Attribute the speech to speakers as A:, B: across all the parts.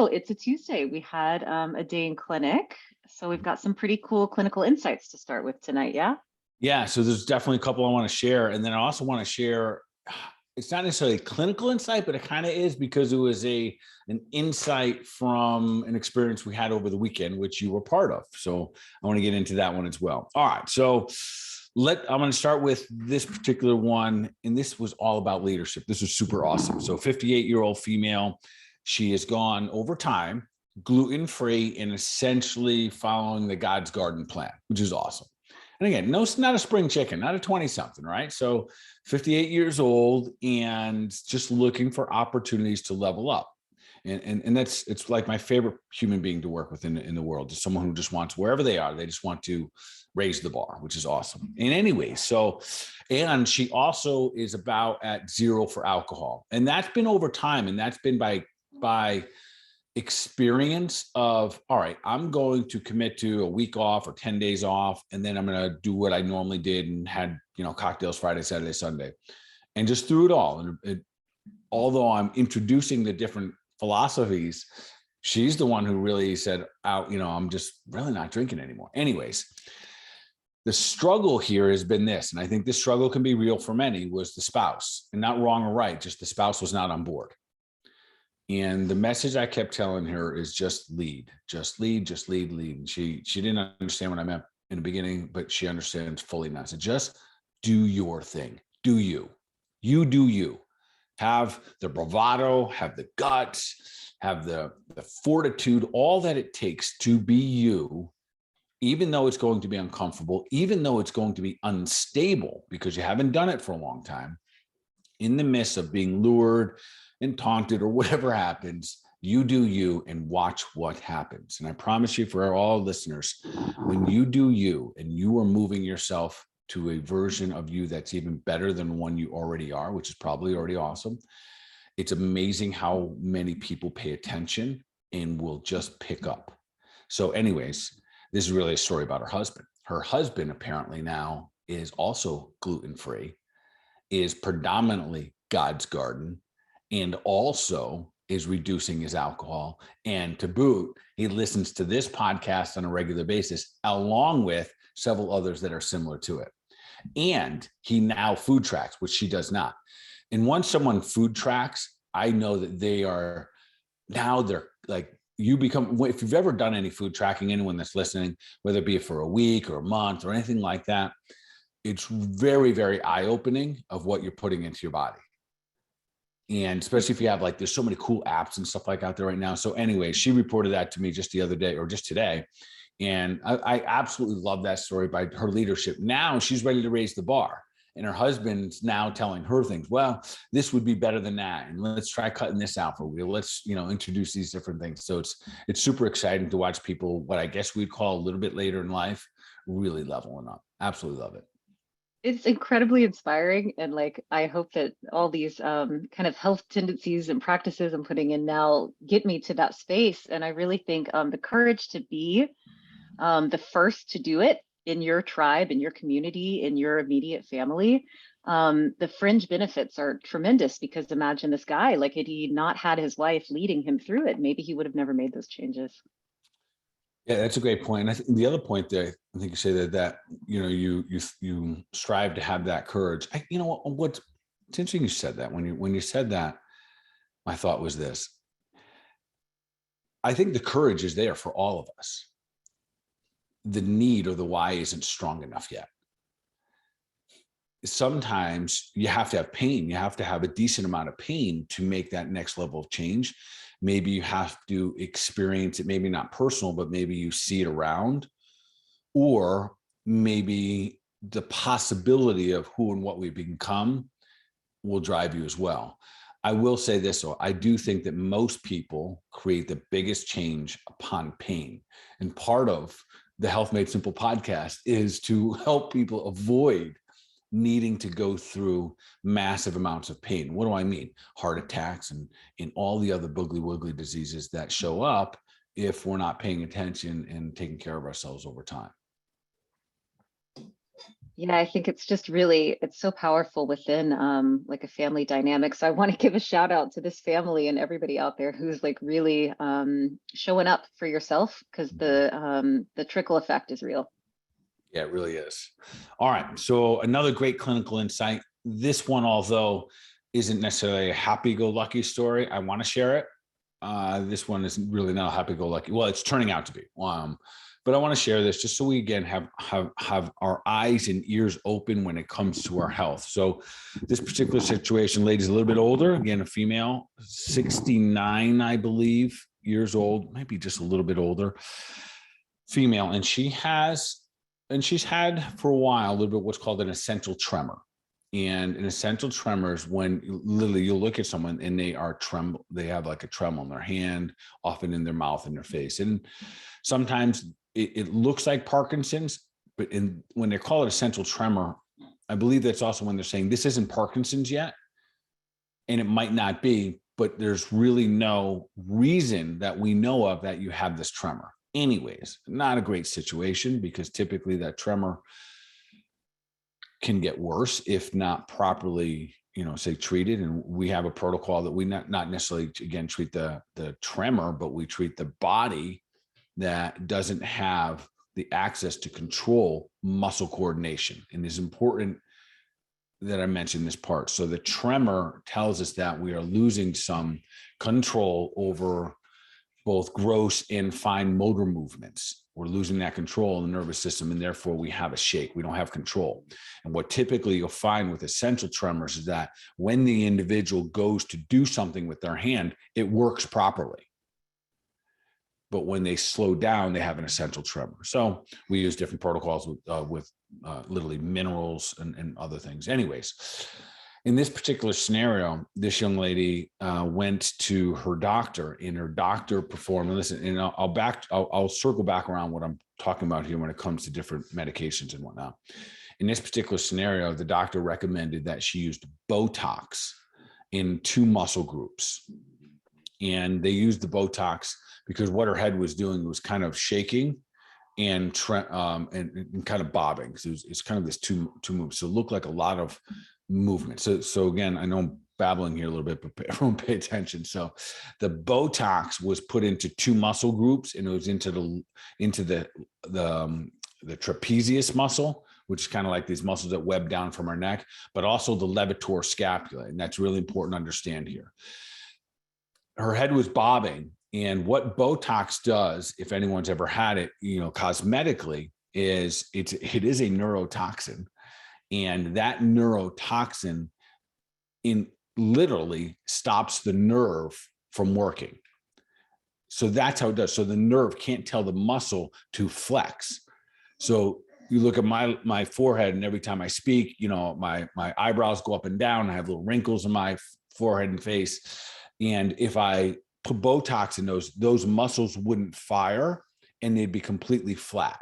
A: well. It's a Tuesday. We had a day in clinic. So we've got some pretty cool clinical insights to start with tonight. Yeah.
B: Yeah. So there's definitely a couple I want to share. And then I also want to share, it's not necessarily a clinical insight, but it kind of is because it was an insight from an experience we had over the weekend, which you were part of. So I want to get into that one as well. All right. So I'm going to start with this particular one. And this was all about leadership. This was super awesome. So 58-year-old female, she has gone over time, gluten-free, and essentially following the God's Garden plan, which is awesome. And again, no, it's not a spring chicken, not a 20-something, right? So 58 years old and just looking for opportunities to level up. And it's like my favorite human being to work with in the world, is someone who just wants, wherever they are, they just want to raise the bar, which is awesome. And anyway, and she also is about at zero for alcohol. And that's been over time. And that's been by experience of, all right, I'm going to commit to a week off or 10 days off. And then I'm going to do what I normally did and had, cocktails Friday, Saturday, Sunday, and just through it all. And although I'm introducing the different philosophies, she's the one who really said, I'm just really not drinking anymore. Anyways, the struggle here has been this, and I think this struggle can be real for many, was the spouse, and not wrong or right, just the spouse was not on board. And the message I kept telling her is just lead. And she didn't understand what I meant in the beginning, but she understands fully now. So just do your thing. Do you. You do you. Have the bravado, have the guts, have the fortitude, all that it takes to be you, even though it's going to be uncomfortable, even though it's going to be unstable because you haven't done it for a long time. In the midst of being lured and taunted or whatever happens, you do you and watch what happens. And I promise you, for all listeners, when you do you and you are moving yourself to a version of you that's even better than one you already are, which is probably already awesome, it's amazing how many people pay attention and will just pick up. So anyways, this is really a story about her husband. Her husband apparently now is also gluten-free, is predominantly God's Garden, and also is reducing his alcohol. And to boot, he listens to this podcast on a regular basis, along with several others that are similar to it. And he now food tracks, which she does not. And once someone food tracks, I know that they're like, you become, if you've ever done any food tracking, anyone that's listening, whether it be for a week or a month or anything like that, it's very, very eye-opening of what you're putting into your body. And especially if you have there's so many cool apps and stuff like out there right now. So anyway, she reported that to me just the other day or just today. And I absolutely love that story by her leadership. Now she's ready to raise the bar. And her husband's now telling her things. Well, this would be better than that. And let's try cutting this out for you. Let's, introduce these different things. So it's super exciting to watch people, what I guess we'd call a little bit later in life, really leveling up. Absolutely love it.
A: It's incredibly inspiring. And I hope that all these kind of health tendencies and practices I'm putting in now get me to that space. And I really think the courage to be the first to do it in your tribe, in your community, in your immediate family, the fringe benefits are tremendous, because imagine this guy, had he not had his wife leading him through it, maybe he would have never made those changes.
B: Yeah, that's a great point. I think the other point there, I think you say that you strive to have that courage. What's interesting you said that. When you said that, my thought was this. I think the courage is there for all of us. The need or the why isn't strong enough yet. Sometimes you have to have pain. You have to have a decent amount of pain to make that next level of change. Maybe you have to experience it, maybe not personal, but maybe you see it around, or maybe the possibility of who and what we become will drive you as well. I will say this, though. I do think that most people create the biggest change upon pain. And part of the Health Made Simple podcast is to help people avoid needing to go through massive amounts of pain. What do I mean? Heart attacks and all the other boogly wiggly diseases that show up if we're not paying attention and taking care of ourselves over time.
A: Yeah, I think it's just really, it's so powerful within like a family dynamic. So I want to give a shout out to this family and everybody out there who's like really showing up for yourself, because the trickle effect is real.
B: Yeah, it really is. All right. So another great clinical insight. This one, although isn't necessarily a happy-go-lucky story, I want to share it. This one is really not happy-go-lucky. Well, it's turning out to be. But I want to share this just so we again have our eyes and ears open when it comes to our health. So this particular situation, lady's a little bit older. Again, a female, 69, I believe, years old, maybe just a little bit older, female, and she's had for a while a little bit what's called an essential tremor. And an essential tremor is when literally you'll look at someone and they have like a tremor in their hand, often in their mouth and their face. And sometimes it looks like Parkinson's, but when they call it essential tremor, I believe that's also when they're saying this isn't Parkinson's yet. And it might not be, but there's really no reason that we know of that you have this tremor. Anyways, not a great situation, because typically that tremor can get worse if not properly, say treated. And we have a protocol that we not necessarily, again, treat the tremor, but we treat the body that doesn't have the access to control muscle coordination. And it's important that I mentioned this part. So the tremor tells us that we are losing some control over both gross and fine motor movements. We're losing that control in the nervous system, and therefore we have a shake. We don't have control. And what typically you'll find with essential tremors is that when the individual goes to do something with their hand, it works properly. But when they slow down, they have an essential tremor. So we use different protocols with literally minerals and other things. Anyways, in this particular scenario, this young lady went to her doctor, and her doctor performed. And listen, and I'll circle back around what I'm talking about here when it comes to different medications and whatnot. In this particular scenario, the doctor recommended that she used Botox in 2 muscle groups, and they used the Botox because what her head was doing was kind of shaking and kind of bobbing. So it's kind of this two moves. So it looked like a lot of movement. So again, I know I'm babbling here a little bit, but everyone pay attention. So the Botox was put into 2 muscle groups, and it was into the trapezius muscle, which is kind of like these muscles that web down from our neck, but also the levator scapula. And that's really important to understand here. Her head was bobbing. And what Botox does, if anyone's ever had it, cosmetically, is it is a neurotoxin. And that neurotoxin literally stops the nerve from working. So that's how it does. So the nerve can't tell the muscle to flex. So you look at my forehead, and every time I speak, my eyebrows go up and down. I have little wrinkles in my forehead and face. And if I put Botox in those muscles wouldn't fire, and they'd be completely flat.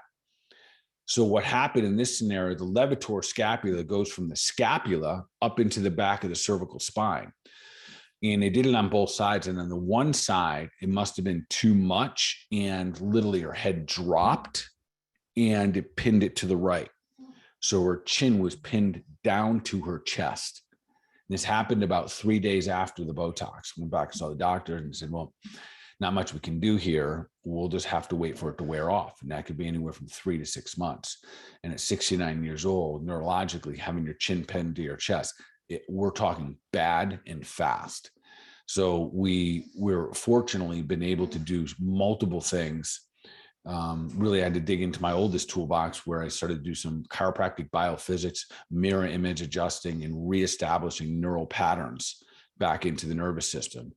B: So what happened in this scenario, the levator scapula goes from the scapula up into the back of the cervical spine. And they did it on both sides. And on the one side, it must have been too much, and literally her head dropped and it pinned it to the right. So her chin was pinned down to her chest. This happened about 3 days after the Botox. Went back and saw the doctor and said, well, not much we can do here. We'll just have to wait for it to wear off. And that could be anywhere from 3 to 6 months. And at 69 years old, neurologically, having your chin pinned to your chest, we're talking bad and fast. So we're fortunately been able to do multiple things. Really, I had to dig into my oldest toolbox, where I started to do some chiropractic biophysics, mirror image adjusting, and reestablishing neural patterns back into the nervous system.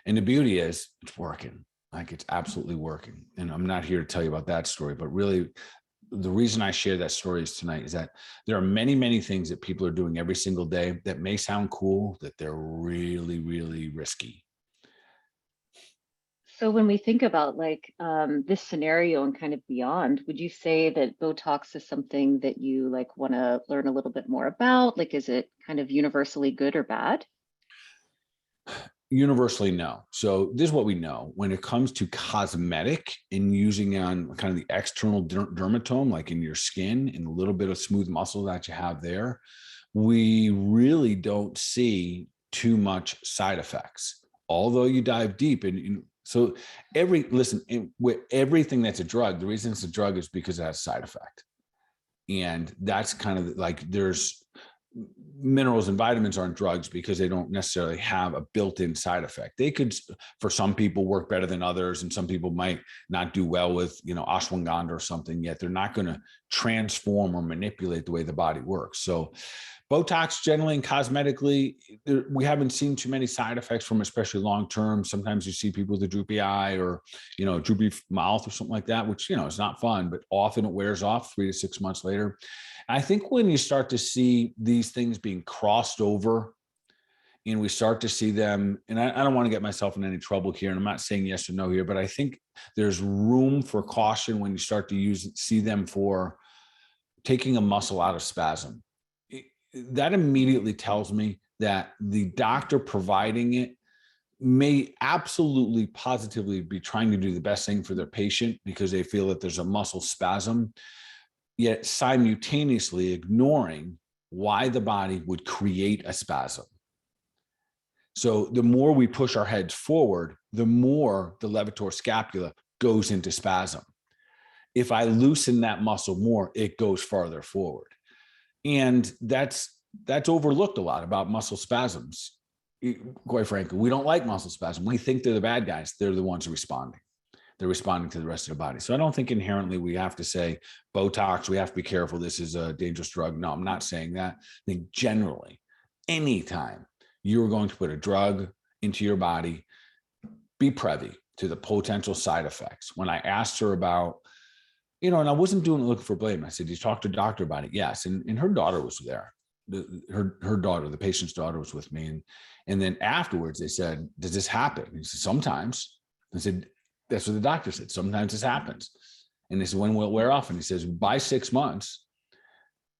B: And the beauty is it's working. Like, it's absolutely working. And I'm not here to tell you about that story, but really the reason I share that story is tonight is that there are many, many things that people are doing every single day that may sound cool, that they're really, really risky.
A: So when we think about like this scenario and kind of beyond, would you say that Botox is something that you like want to learn a little bit more about? Like, is it kind of universally good or bad?
B: universally no. So this is what we know when it comes to cosmetic and using on kind of the external dermatome, like in your skin and a little bit of smooth muscle that you have there, we really don't see too much side effects. Although you dive deep and so with everything that's a drug, the reason it's a drug is because it has side effect. And that's kind of like there's minerals and vitamins aren't drugs because they don't necessarily have a built-in side effect. They could, for some people, work better than others, and some people might not do well with, ashwagandha or something, yet they're not going to transform or manipulate the way the body works. So Botox generally and cosmetically, we haven't seen too many side effects from, especially long-term. Sometimes you see people with a droopy eye or, droopy mouth or something like that, which, is not fun, but often it wears off 3 to 6 months later. I think when you start to see these things being crossed over and we start to see them, and I don't want to get myself in any trouble here, and I'm not saying yes or no here, but I think there's room for caution when you start to see them for taking a muscle out of spasm. That immediately tells me that the doctor providing it may absolutely positively be trying to do the best thing for their patient because they feel that there's a muscle spasm, yet simultaneously ignoring why the body would create a spasm. So the more we push our heads forward, the more the levator scapula goes into spasm. If I loosen that muscle more, it goes farther forward. And that's overlooked a lot about muscle spasms. Quite frankly, we don't like muscle spasm. We think they're the bad guys. They're the ones responding. They're responding to the rest of the body. So I don't think inherently we have to say Botox, we have to be careful, this is a dangerous drug. No, I'm not saying that. I think generally, anytime you're going to put a drug into your body, be privy to the potential side effects. When I asked her about, and I wasn't looking for blame. I said, you talked to a doctor about it? Yes. And her daughter was there. Her daughter, the patient's daughter, was with me. And then afterwards they said, does this happen? He said, sometimes. I said, that's what the doctor said. Sometimes this happens. And they said, when will it wear off? And he says, by 6 months.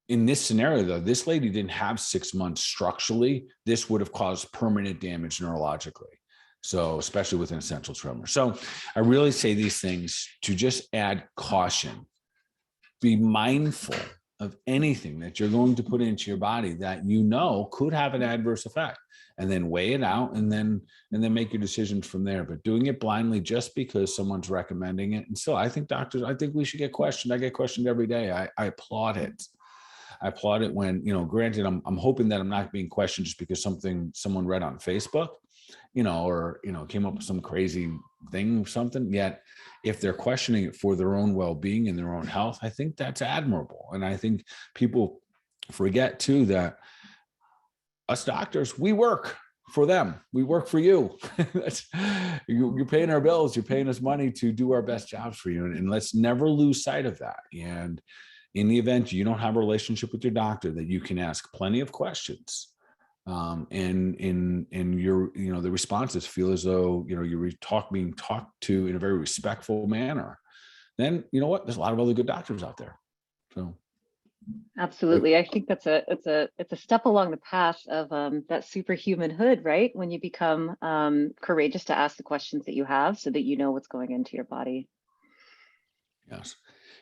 B: In this scenario, though, this lady didn't have 6 months structurally. This would have caused permanent damage neurologically. So especially with an essential tremor. So I really say these things to just add caution. Be mindful of anything that you're going to put into your body that could have an adverse effect, and then weigh it out and then make your decisions from there. But doing it blindly just because someone's recommending it. And still, I think we should get questioned. I get questioned every day. I applaud it. I applaud it when, granted, I'm hoping that I'm not being questioned just because someone read on Facebook, or, came up with some crazy thing or something. Yet if they're questioning it for their own well-being and their own health, I think that's admirable. And I think people forget too that us doctors, we work for them. We work for you. You're paying our bills. You're paying us money to do our best jobs for you. And let's never lose sight of that. And in the event you don't have a relationship with your doctor, that you can ask plenty of questions. And your, the responses feel as though, you're being talked to in a very respectful manner, then you know what, there's a lot of other good doctors out there. So.
A: Absolutely. I think it's a step along the path of that superhuman hood, right? When you become courageous to ask the questions that you have so that you know what's going into your body.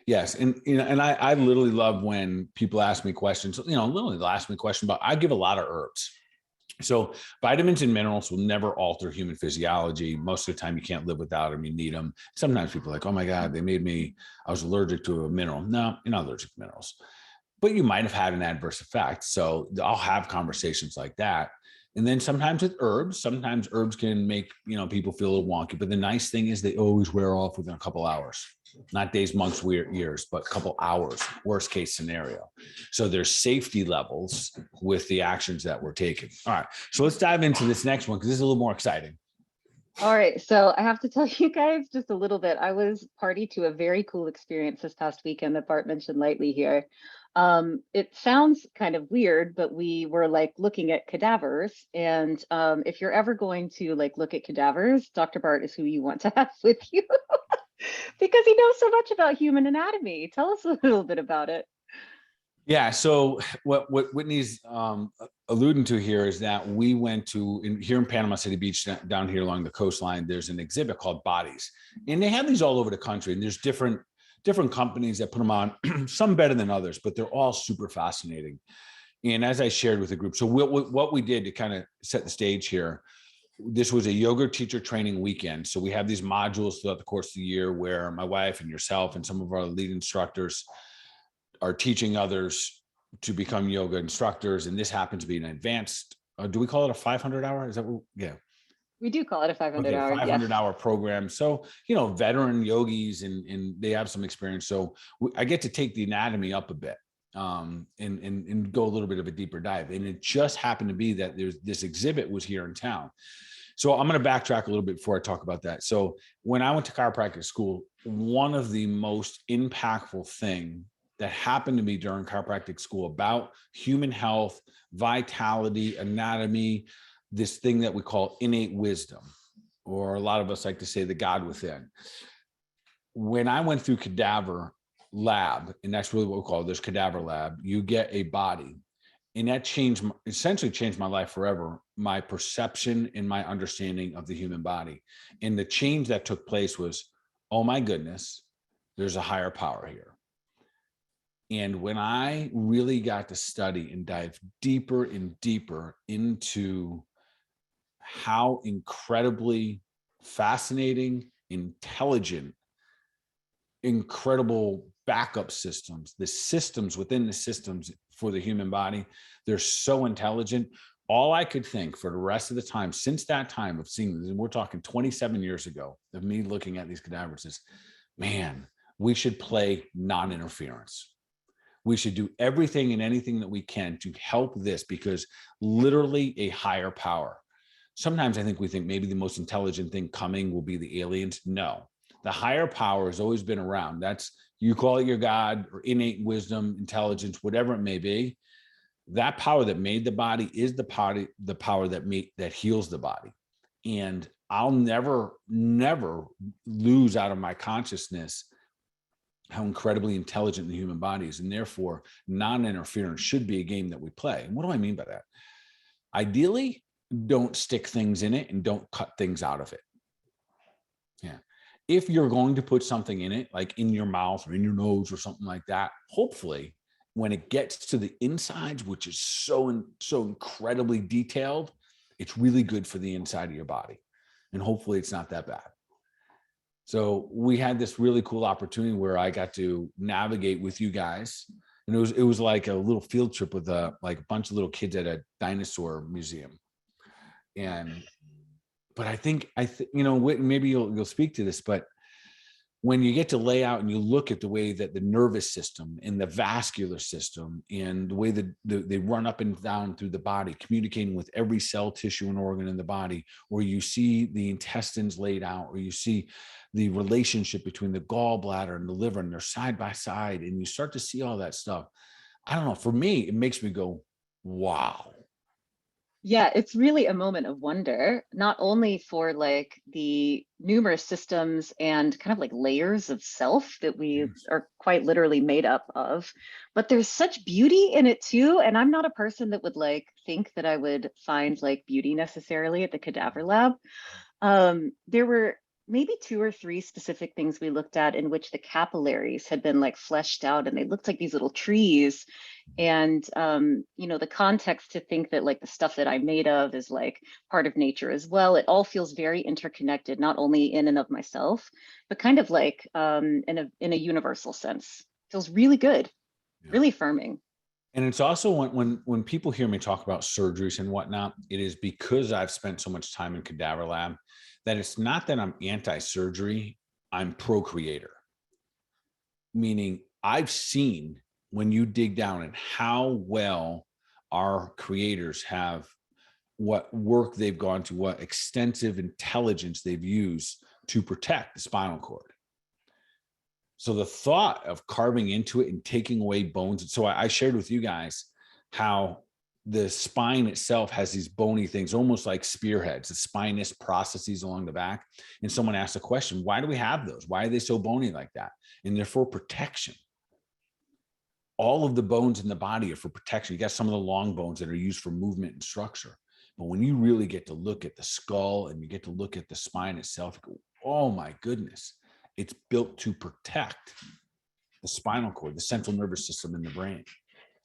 B: Yes. And, I literally love when people ask me questions, literally they'll ask me a question about, I give a lot of herbs. So vitamins and minerals will never alter human physiology. Most of the time you can't live without them. You need them. Sometimes people are like, oh my God, I was allergic to a mineral. No, you're not allergic to minerals, but you might have had an adverse effect. So I'll have conversations like that. And then sometimes with herbs can make, people feel a little wonky, but the nice thing is they always wear off within a couple hours, not days, months, years, but a couple hours, worst case scenario. So there's safety levels with the actions that we're taking. All right. So let's dive into this next one, because this is a little more exciting.
A: All right. So I have to tell you guys just a little bit. I was party to a very cool experience this past weekend that Bart mentioned lightly here. It sounds kind of weird, but we were looking at cadavers. And if you're ever going to look at cadavers, Dr. Bart is who you want to have with you because he knows so much about human anatomy. Tell us a little bit about it.
B: Yeah. So what Whitney's alluding to here is that we went to here in Panama City Beach, down here along the coastline. There's an exhibit called Bodies, and they have these all over the country. And there's different companies that put them on, some better than others, but they're all super fascinating. And as I shared with the group, so what we did to kind of set the stage here, this was a yoga teacher training weekend. So we have these modules throughout the course of the year where my wife and yourself and some of our lead instructors are teaching others to become yoga instructors. And this happens to be an advanced, do we call it a 500 hour? Is that what? Yeah.
A: We do call it a 500
B: Okay,
A: hour. Yes.
B: 500-hour program. So, veteran yogis and they have some experience. So I get to take the anatomy up a bit, and go a little bit of a deeper dive. And it just happened to be that there's this exhibit was here in town. So I'm going to backtrack a little bit before I talk about that. So when I went to chiropractic school, one of the most impactful thing that happened to me during chiropractic school about human health, vitality, anatomy, this thing that we call innate wisdom, or a lot of us like to say the God within. When I went through cadaver lab, and that's really what we call it, this cadaver lab, you get a body. And that essentially changed my life forever, my perception and my understanding of the human body. And the change that took place was, oh my goodness, there's a higher power here. And when I really got to study and dive deeper and deeper into how incredibly fascinating, intelligent, incredible backup systems, the systems within the systems for the human body, they're so intelligent. All I could think for the rest of the time, since that time of seeing this, and we're talking 27 years ago of me looking at these cadavers, is, man, we should play non-interference. We should do everything and anything that we can to help this, because literally a higher power. Sometimes I think we think maybe the most intelligent thing coming will be the aliens. No, the higher power has always been around. That's, you call it your God or innate wisdom, intelligence, whatever it may be. That power that made the body is the power that heals the body. And I'll never lose out of my consciousness how incredibly intelligent the human body is. And therefore, non-interference should be a game that we play. And what do I mean by that? Ideally, don't stick things in it and don't cut things out of it. Yeah. If you're going to put something in it, like in your mouth or in your nose or something like that, hopefully when it gets to the insides, which is so incredibly detailed, it's really good for the inside of your body. And hopefully it's not that bad. So we had this really cool opportunity where I got to navigate with you guys. And it was like a little field trip with a bunch of little kids at a dinosaur museum. But I think maybe you'll speak to this, but when you get to lay out and you look at the way that the nervous system and the vascular system and the way that they run up and down through the body, communicating with every cell, tissue, and organ in the body, or you see the intestines laid out, or you see the relationship between the gallbladder and the liver, and they're side by side, and you start to see all that stuff. I don't know. For me, it makes me go, wow.
A: Yeah, it's really a moment of wonder, not only for like the numerous systems and kind of like layers of self that we are quite literally made up of, but there's such beauty in it too. And I'm not a person that would like think that I would find like beauty necessarily at the cadaver lab. There were maybe two or three specific things we looked at in which the capillaries had been like fleshed out and they looked like these little trees. And the context to think that like the stuff that I'm made of is like part of nature as well. It all feels very interconnected, not only in and of myself, but kind of like in a universal sense. Feels really good, really affirming.
B: And it's also when people hear me talk about surgeries and whatnot, it is because I've spent so much time in cadaver lab that it's not that I'm anti-surgery, I'm pro-creator. Meaning I've seen when you dig down and how well our creators have, what work they've gone to, what extensive intelligence they've used to protect the spinal cord. So the thought of carving into it and taking away bones. So I shared with you guys how the spine itself has these bony things, almost like spearheads, the spinous processes along the back. And someone asked a question, why do we have those? Why are they so bony like that? And they're for protection. all of the bones in the body are for protection. You got some of the long bones that are used for movement and structure. But when you really get to look at the skull and you get to look at the spine itself, you go, oh my goodness, it's built to protect the spinal cord, the central nervous system in the brain.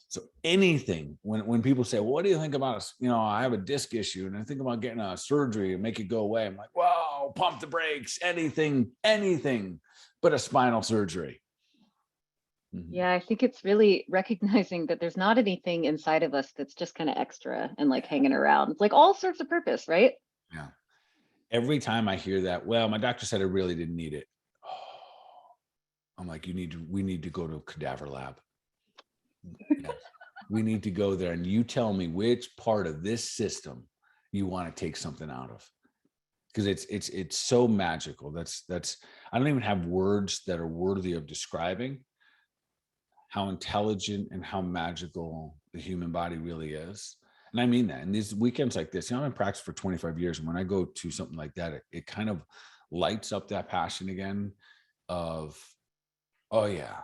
B: So anything, when people say, well, what do you think about, I have a disc issue and I think about getting a surgery and make it go away. I'm like, whoa, pump the brakes, anything but a spinal surgery.
A: Yeah, I think it's really recognizing that there's not anything inside of us that's just kind of extra and like hanging around. It's like all serves a purpose, right?
B: Yeah. Every time I hear that, well, my doctor said I really didn't need it. Oh, I'm like, we need to go to a cadaver lab. Yes. We need to go there and you tell me which part of this system you want to take something out of. Because it's so magical. That's I don't even have words that are worthy of describing how intelligent and how magical the human body really is. And I mean that. And these weekends like this, I've been practicing for 25 years. And when I go to something like that, it kind of lights up that passion again of, oh yeah,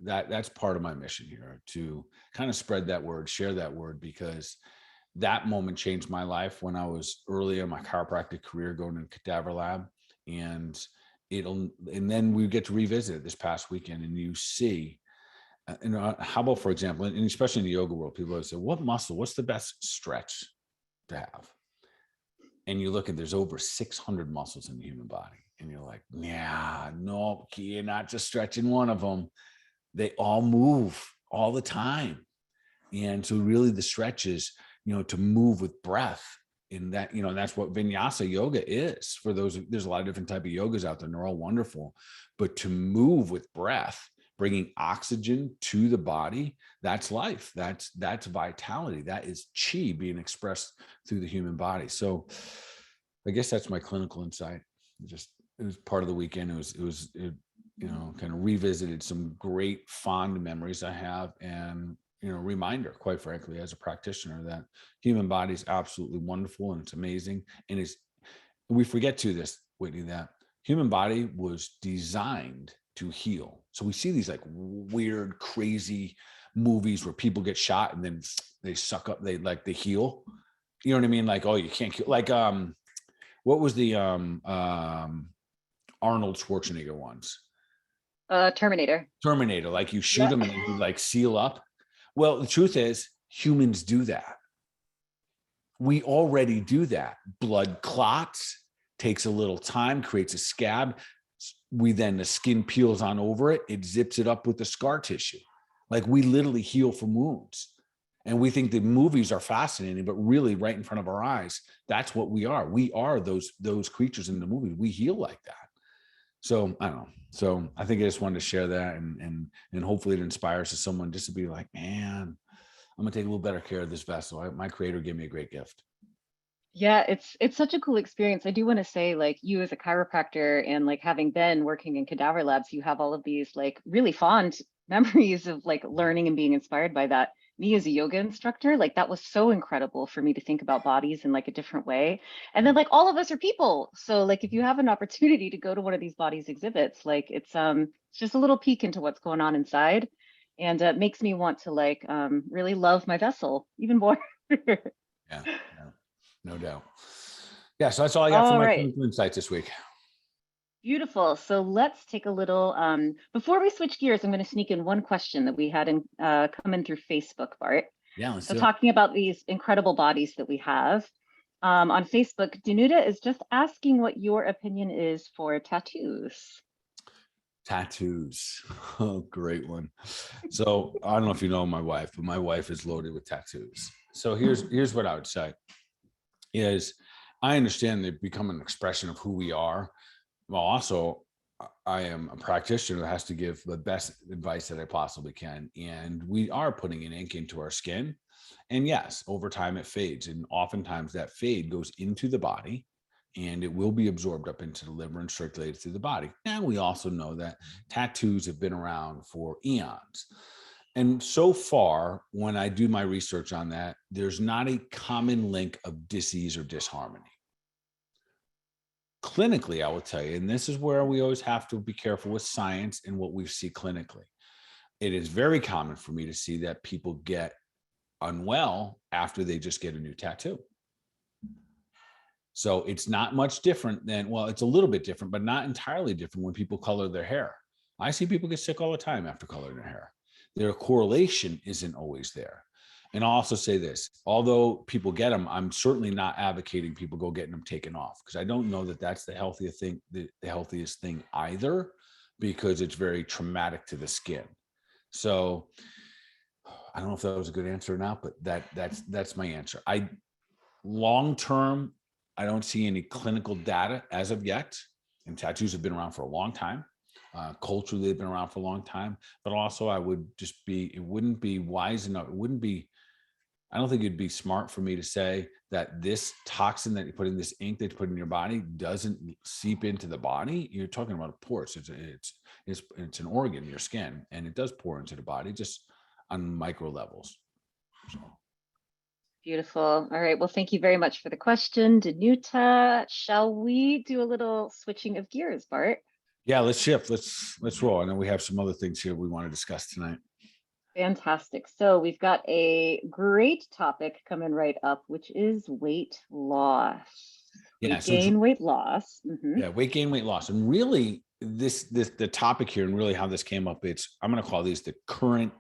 B: that's part of my mission here, to kind of spread that word, share that word, because that moment changed my life when I was early in my chiropractic career, going to the cadaver lab. And then we get to revisit it this past weekend, and you see, how about, for example, and especially in the yoga world, people always say, what's the best stretch to have? And you look, and there's over 600 muscles in the human body. And you're like, yeah, no, you're not just stretching one of them. They all move all the time. And so really the stretch is, to move with breath. In that, that's what vinyasa yoga is. For those, there's a lot of different type of yogas out there, and they're all wonderful. But to move with breath, bringing oxygen to the body, that's life. That's vitality. That is chi being expressed through the human body. So I guess that's my clinical insight. It was part of the weekend. It kind of revisited some great fond memories I have, and reminder, quite frankly, as a practitioner, that human body is absolutely wonderful and it's amazing. And we forget to this, Whitney, that human body was designed to heal. So we see these like weird, crazy movies where people get shot and then they suck up, they heal. You know what I mean? Like, oh, you can't kill. Like, what was the Arnold Schwarzenegger ones?
A: Terminator.
B: Like you shoot them and then you like seal up. Well, the truth is, humans do that. We already do that. Blood clots, takes a little time, creates a scab. The skin peels on over it. It zips it up with the scar tissue. Like, we literally heal from wounds. And we think the movies are fascinating, but really right in front of our eyes, that's what we are. We are those creatures in the movie. We heal like that. So I don't know. So I think I just wanted to share that, and hopefully it inspires someone just to be like, man, I'm gonna take a little better care of this vessel. My creator gave me a great gift.
A: Yeah, it's such a cool experience. I do want to say, like, you as a chiropractor and like having been working in cadaver labs, you have all of these like really fond memories of like learning and being inspired by that. Me as a yoga instructor, like that was so incredible for me to think about bodies in like a different way. And then like all of us are people. So like if you have an opportunity to go to one of these bodies exhibits, like it's just a little peek into what's going on inside. And it makes me want to like really love my vessel even more.
B: Yeah, no doubt. Yeah, so that's all I got for
A: All
B: my
A: right.
B: clinical insights this week.
A: Beautiful. So let's take a little, before we switch gears, I'm going to sneak in one question that we had come in through Facebook, Bart.
B: Yeah, let's
A: So
B: do it.
A: talking about these incredible bodies that we have, on Facebook, Danuta is just asking what your opinion is for tattoos.
B: Tattoos. Oh, great one. So I don't know if you know my wife, but my wife is loaded with tattoos. So here's what I would say is, I understand they become an expression of who we are. Well, also, I am a practitioner that has to give the best advice that I possibly can. And we are putting an ink into our skin. And yes, over time it fades. And oftentimes that fade goes into the body, and it will be absorbed up into the liver and circulated through the body. And we also know that tattoos have been around for eons. And so far, when I do my research on that, there's not a common link of disease or disharmony. Clinically, I will tell you, and this is where we always have to be careful with science and what we see clinically. it is very common for me to see that people get unwell after they just get a new tattoo. So it's not much different than, well, it's a little bit different, but not entirely different when people color their hair. I see people get sick all the time after coloring their hair. Their correlation isn't always there. And I'll also say this, although people get them, I'm certainly not advocating people go getting them taken off, because I don't know that that's the healthiest thing, the healthiest thing either, because it's very traumatic to the skin. So I don't know if that was a good answer or not, but that's my answer. Long term, I don't see any clinical data as of yet, and tattoos have been around for a long time. Culturally, they've been around for a long time, but also it wouldn't be wise enough. I don't think it'd be smart for me to say that this toxin that you put in, this ink that you put in your body, doesn't seep into the body. You're talking about a pore. It's an organ, your skin, and it does pour into the body just on micro levels. So.
A: Beautiful. All right. Well, thank you very much for the question, Danuta. Shall we do a little switching of gears, Bart?
B: Yeah, let's shift. Let's roll. I know we have some other things here we want to discuss tonight.
A: Fantastic. So we've got a great topic coming right up, which is weight loss. Weight gain, weight loss. Mm-hmm.
B: Yeah, weight gain, weight loss. And really, the topic here and really how this came up, I'm going to call these the current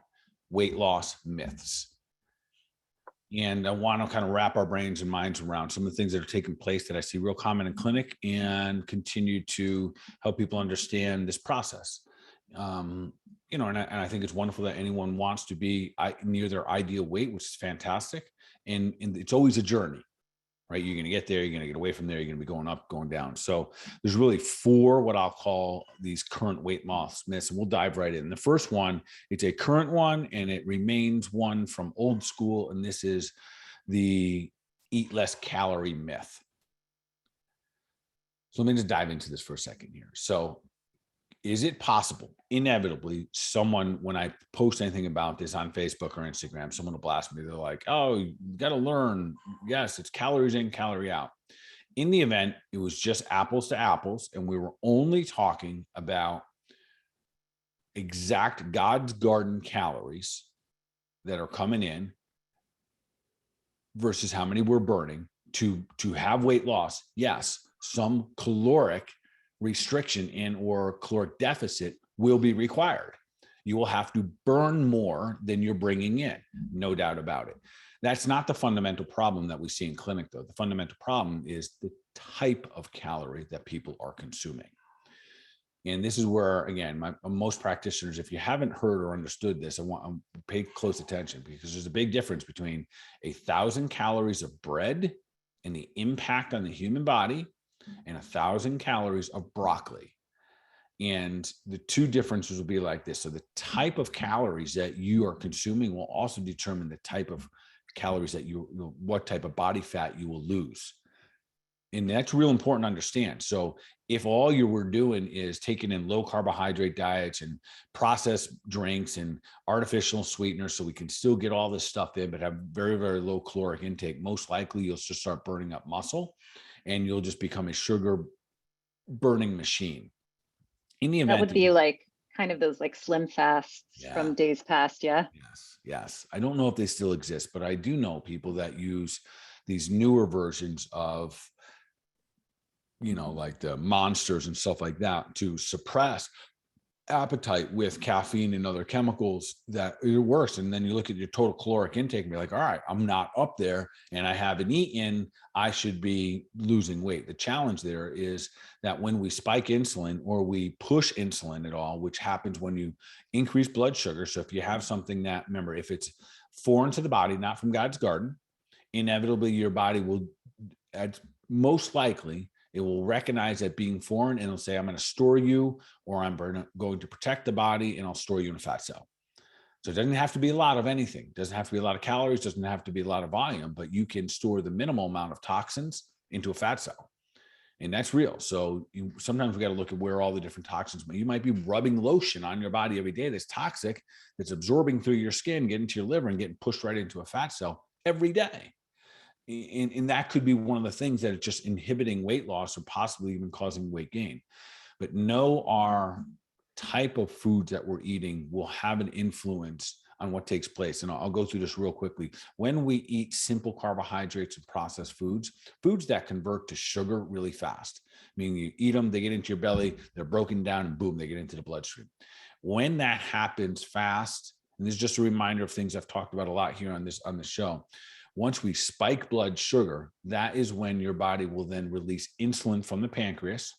B: weight loss myths. And I want to kind of wrap our brains and minds around some of the things that are taking place that I see real common in clinic and continue to help people understand this process. And I think it's wonderful that anyone wants to be near their ideal weight, which is fantastic. And it's always a journey, right? You're going to get there, you're going to get away from there, you're going to be going up, going down. So there's really 4 what I'll call these current weight loss myths, and we'll dive right in. The first one, it's a current one, and it remains one from old school, and this is the eat less calorie myth. So let me just dive into this for a second here. So is it possible, inevitably, someone, when I post anything about this on Facebook or Instagram, someone will blast me. They're like, oh, you got to learn. Yes, it's calories in, calorie out. In the event, it was just apples to apples, and we were only talking about exact God's garden calories that are coming in versus how many we're burning to have weight loss. Yes, some caloric restriction and or caloric deficit will be required. You will have to burn more than you're bringing in, no doubt about it. That's not the fundamental problem that we see in clinic, though. The fundamental problem is the type of calorie that people are consuming. And this is where, again, most practitioners, if you haven't heard or understood this, I want to pay close attention, because there's a big difference between 1,000 calories of bread and the impact on the human body and 1,000 calories of broccoli. And the two differences will be like this. So the type of calories that you are consuming will also determine the type of calories that what type of body fat you will lose. And that's real important to understand. So if all you were doing is taking in low carbohydrate diets and processed drinks and artificial sweeteners, so we can still get all this stuff in, but have very, very low caloric intake, most likely you'll just start burning up muscle, and you'll just become a sugar burning machine. In the event,
A: that would be like kind of those like slim fasts from days past. Yeah.
B: Yes. I don't know if they still exist, but I do know people that use these newer versions of, like the Monsters and stuff like that to suppress appetite with caffeine and other chemicals that are worse. And then you look at your total caloric intake and be like, all right, I'm not up there and I haven't eaten, I should be losing weight. The challenge there is that when we spike insulin or we push insulin at all, which happens when you increase blood sugar. So if you have something that, remember, if it's foreign to the body, not from God's garden, inevitably your body will, most likely, it will recognize that being foreign, and it'll say, I'm going to store you, or I'm going to protect the body, and I'll store you in a fat cell. So it doesn't have to be a lot of anything. It doesn't have to be a lot of calories. Doesn't have to be a lot of volume, but you can store the minimal amount of toxins into a fat cell. And that's real. So sometimes we got to look at where all the different toxins, you might be rubbing lotion on your body every day that's toxic, that's absorbing through your skin, getting to your liver and getting pushed right into a fat cell every day. And that could be one of the things that is just inhibiting weight loss or possibly even causing weight gain. But know our type of foods that we're eating will have an influence on what takes place. And I'll go through this real quickly. When we eat simple carbohydrates and processed foods, foods that convert to sugar really fast, meaning you eat them, they get into your belly, they're broken down, and boom, they get into the bloodstream. When that happens fast, and this is just a reminder of things I've talked about a lot here on this show. Once we spike blood sugar, that is when your body will then release insulin from the pancreas.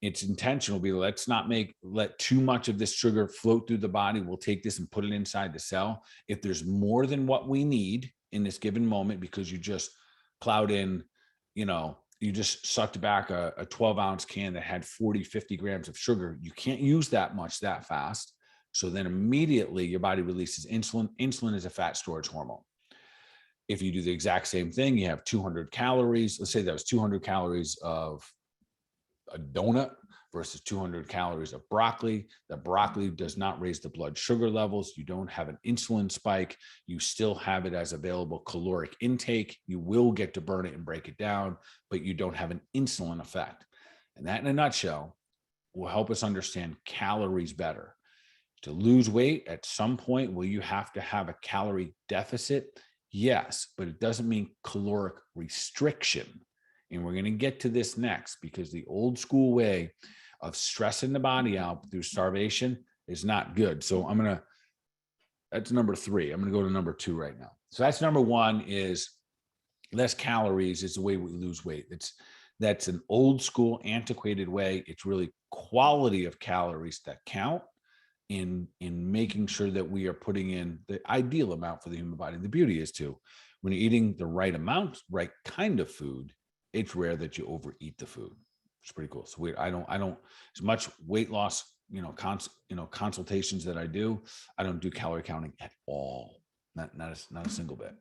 B: Its intention will be, let's not let too much of this sugar float through the body. We'll take this and put it inside the cell. If there's more than what we need in this given moment, because you just plowed in, you just sucked back a 12-ounce can that had 40, 50 grams of sugar, you can't use that much that fast. So then immediately your body releases insulin. Insulin is a fat storage hormone. If you do the exact same thing, you have 200 calories. Let's say that was 200 calories of a donut versus 200 calories of broccoli. The broccoli does not raise the blood sugar levels. You don't have an insulin spike. You still have it as available caloric intake. You will get to burn it and break it down, but you don't have an insulin effect. And that, in a nutshell, will help us understand calories better. To lose weight, at some point, will you have to have a calorie deficit? Yes, but it doesn't mean caloric restriction. And we're going to get to this next, because the old school way of stressing the body out through starvation is not good. So that's number 3. I'm going to go to number 2 right now. So that's number 1, is less calories is the way we lose weight. That's an old school, antiquated way. It's really quality of calories that count in making sure that we are putting in the ideal amount for the human body. The beauty is too, when you're eating the right amount, right kind of food, it's rare that you overeat the food. It's pretty cool. So I don't as much weight loss, consultations that I do do calorie counting at all. Not a single bit.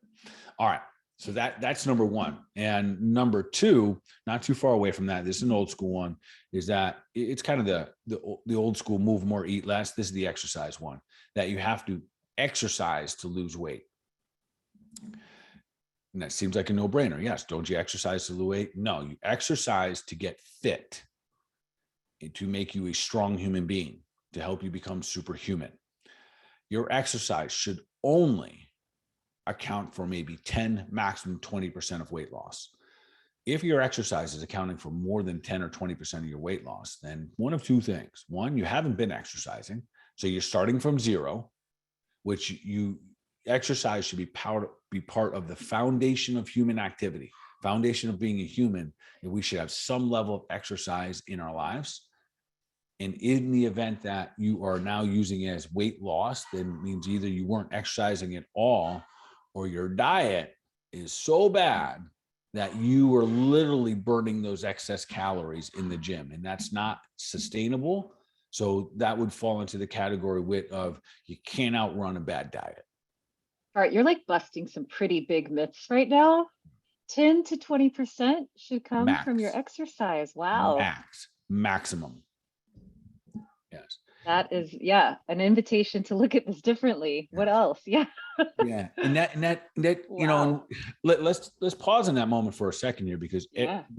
B: All right. So that's number 1. And number 2, not too far away from that, this is an old school one, is that it's kind of the old school move more, eat less. This is the exercise one, that you have to exercise to lose weight. And that seems like a no-brainer. Yes. Don't you exercise to lose weight? No, you exercise to get fit, to make you a strong human being, to help you become superhuman. Your exercise should only account for maybe 10, maximum 20% of weight loss. If your exercise is accounting for more than 10 or 20% of your weight loss, then one of 2 things. One, you haven't been exercising. So you're starting from 0, which exercise should be part of the foundation of human activity, foundation of being a human. And we should have some level of exercise in our lives. And in the event that you are now using it as weight loss, then it means either you weren't exercising at all, or your diet is so bad that you are literally burning those excess calories in the gym, and that's not sustainable. So that would fall into the category of you can't outrun a bad diet.
A: All right, you're like busting some pretty big myths right now. 10 to 20% should come from your exercise. Wow.
B: Maximum. Yes.
A: That is, an invitation to look at this differently. Yes. What else? Yeah.
B: Yeah. And that wow. Let's pause in that moment for a second here, because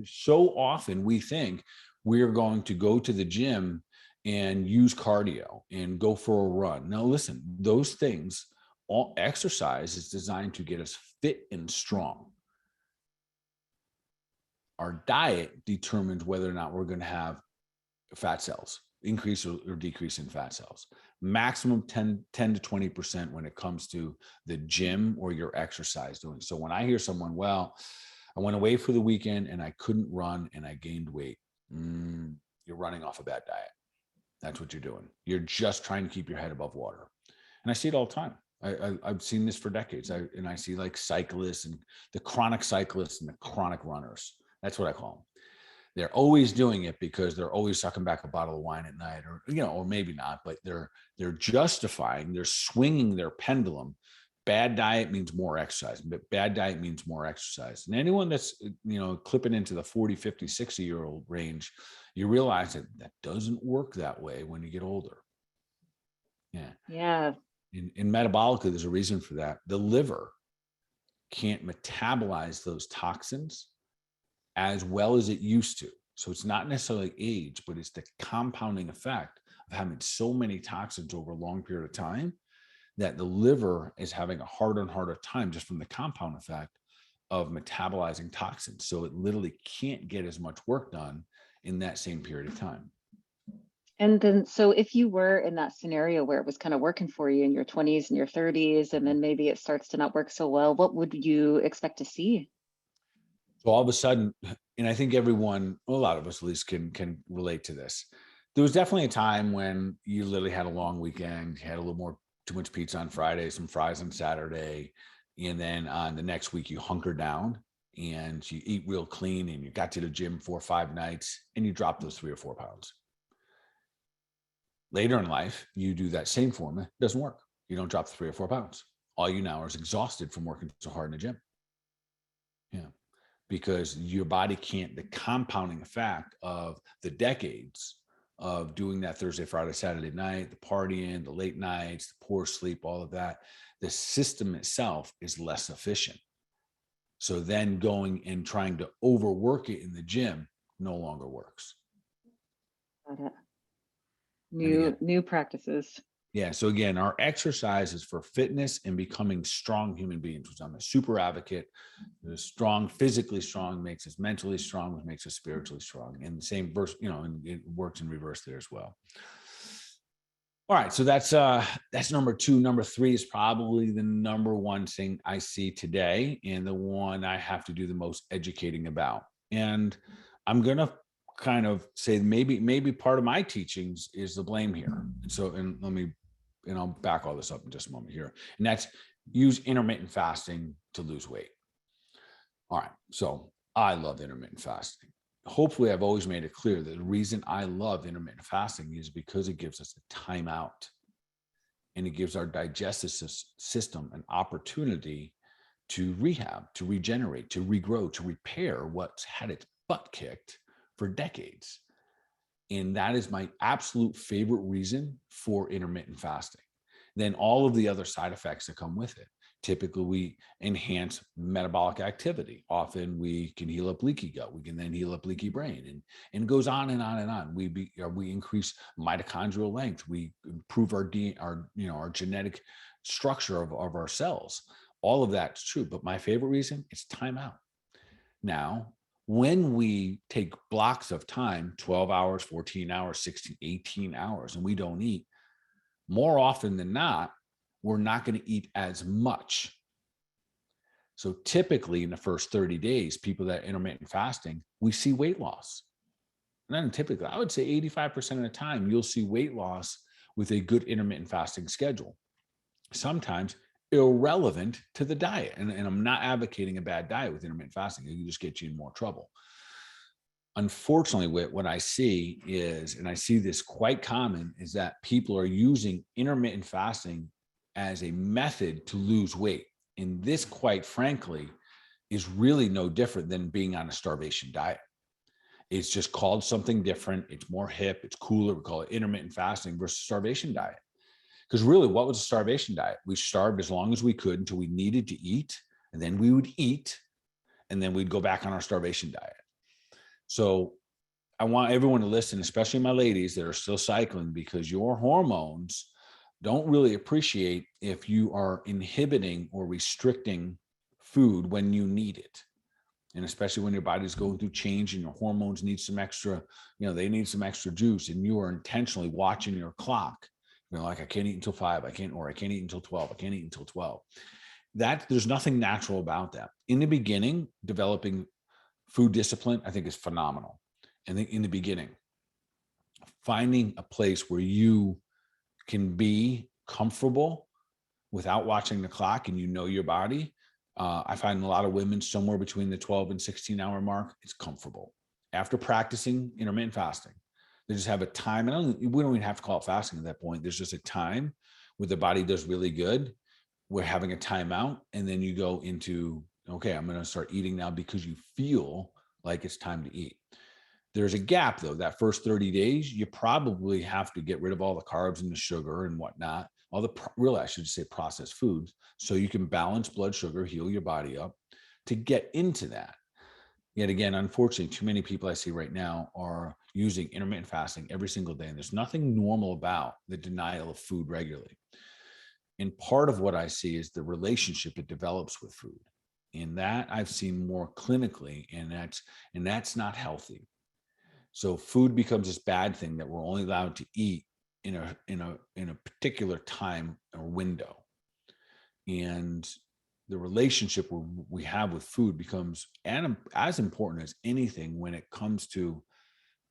B: so often we think we're going to go to the gym and use cardio and go for a run. Now, listen, those things, all exercise is designed to get us fit and strong. Our diet determines whether or not we're going to have fat cells, increase or decrease in fat cells. Maximum 10 to 20% when it comes to the gym or your exercise doing. So when I hear someone, well, I went away for the weekend and I couldn't run and I gained weight, you're running off a bad diet. That's what you're doing. You're just trying to keep your head above water. And I see it all the time. I've seen this for decades. I see like cyclists and the chronic cyclists and the chronic runners. That's what I call them. They're always doing it because they're always sucking back a bottle of wine at night, or maybe not, but they're justifying, they're swinging their pendulum. Bad diet means more exercise, but bad diet means more exercise. And anyone that's, clipping into the 40, 50, 60-year-old range, you realize that doesn't work that way when you get older. Yeah.
A: Yeah.
B: In metabolically, there's a reason for that. The liver can't metabolize those toxins as well as it used to. So it's not necessarily age, but it's the compounding effect of having so many toxins over a long period of time that the liver is having a harder and harder time just from the compound effect of metabolizing toxins. So it literally can't get as much work done in that same period of time.
A: And then, so if you were in that scenario where it was kind of working for you in your 20s and your 30s, and then maybe it starts to not work so well, what would you expect to see?
B: So all of a sudden, and I think everyone, well, a lot of us at least can relate to this. There was definitely a time when you literally had a long weekend, had a little more too much pizza on Friday, some fries on Saturday, and then on the next week you hunker down and you eat real clean and you got to the gym 4 or 5 nights and you drop those 3 or 4 pounds. Later in life, you do that same formula, it doesn't work. You don't drop the 3 or 4 pounds. All you now is exhausted from working so hard in the gym. Yeah. Because your body can't, the compounding effect of the decades of doing that Thursday, Friday, Saturday night, the partying, the late nights, the poor sleep, all of that, the system itself is less efficient. So then going and trying to overwork it in the gym no longer works.
A: Got it.
B: And again,
A: New practices.
B: yeah. So again, our exercise is for fitness and becoming strong human beings, which I'm a super advocate. Strong, physically strong makes us mentally strong, which makes us spiritually strong. And the same verse, and it works in reverse there as well. All right. So that's number 2. Number 3 is probably the number one thing I see today, and the one I have to do the most educating about. And I'm gonna kind of say maybe part of my teachings is the blame here. And so, and I'll back all this up in just a moment here. And that's use intermittent fasting to lose weight. All right. So I love intermittent fasting. Hopefully, I've always made it clear that the reason I love intermittent fasting is because it gives us a timeout and it gives our digestive system an opportunity to rehab, to regenerate, to regrow, to repair what's had its butt kicked for decades. And that is my absolute favorite reason for intermittent fasting. Then all of the other side effects that come with it. Typically, we enhance metabolic activity. Often we can heal up leaky gut. We can then heal up leaky brain, and it goes on and on and on. We increase mitochondrial length. We improve our genetic structure of our cells. All of that's true. But my favorite reason is timeout. Now, when we take blocks of time, 12 hours, 14 hours, 16, 18 hours, and we don't eat, more often than not, we're not going to eat as much. So typically in the first 30 days, people that are intermittent fasting, we see weight loss. And then typically, I would say 85% of the time, you'll see weight loss with a good intermittent fasting schedule. Sometimes irrelevant to the diet. And I'm not advocating a bad diet with intermittent fasting. It can just get you in more trouble. Unfortunately, what I see is, and I see this quite common, is that people are using intermittent fasting as a method to lose weight. And this, quite frankly, is really no different than being on a starvation diet. It's just called something different. It's more hip. It's cooler. We call it intermittent fasting versus starvation diet. Because really, what was a starvation diet? We starved as long as we could until we needed to eat, and then we would eat, and then we'd go back on our starvation diet. So I want everyone to listen, especially my ladies that are still cycling, because your hormones don't really appreciate if you are inhibiting or restricting food when you need it. And especially when your body's going through change and your hormones need some extra, they need some extra juice, and you are intentionally watching your clock. Like, I can't eat until 5, I can't eat until 12, I can't eat until 12. There's nothing natural about that. In the beginning, developing food discipline, I think, is phenomenal. And in the beginning, finding a place where you can be comfortable without watching the clock and your body. I find a lot of women somewhere between the 12 and 16 hour mark, it's comfortable. After practicing intermittent fasting, they just have a time, and we don't even have to call it fasting at that point. There's just a time where the body does really good. We're having a timeout, and then you go into, okay, I'm going to start eating now because you feel like it's time to eat. There's a gap, though. That first 30 days, you probably have to get rid of all the carbs and the sugar and whatnot, all the I should say processed foods, so you can balance blood sugar, heal your body up to get into that. Yet again, unfortunately, too many people I see right now are using intermittent fasting every single day. And there's nothing normal about the denial of food regularly. And part of what I see is the relationship it develops with food. And that I've seen more clinically, and that's not healthy. So food becomes this bad thing that we're only allowed to eat in a particular time or window. And the relationship we have with food becomes as important as anything when it comes to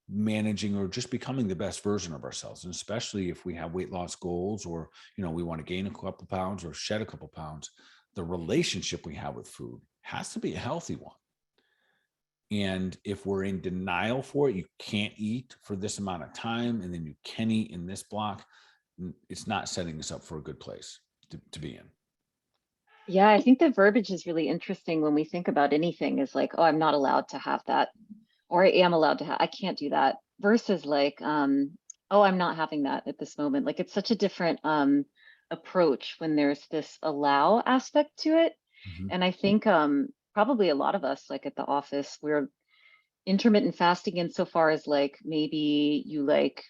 B: managing or just becoming the best version of ourselves. And especially if we have weight loss goals, or we want to gain a couple pounds or shed a couple pounds, the relationship we have with food has to be a healthy one. And if we're in denial for it, you can't eat for this amount of time and then you can eat in this block, it's not setting us up for a good place to be in.
A: Yeah, I think the verbiage is really interesting when we think about anything is like, oh, I'm not allowed to have that, or I am allowed to have, I can't do that, versus like, oh, I'm not having that at this moment. Like it's such a different approach when there's this allow aspect to it.
B: Mhm.
A: And I think probably a lot of us, like at the office, we're intermittent fasting insofar as like maybe you like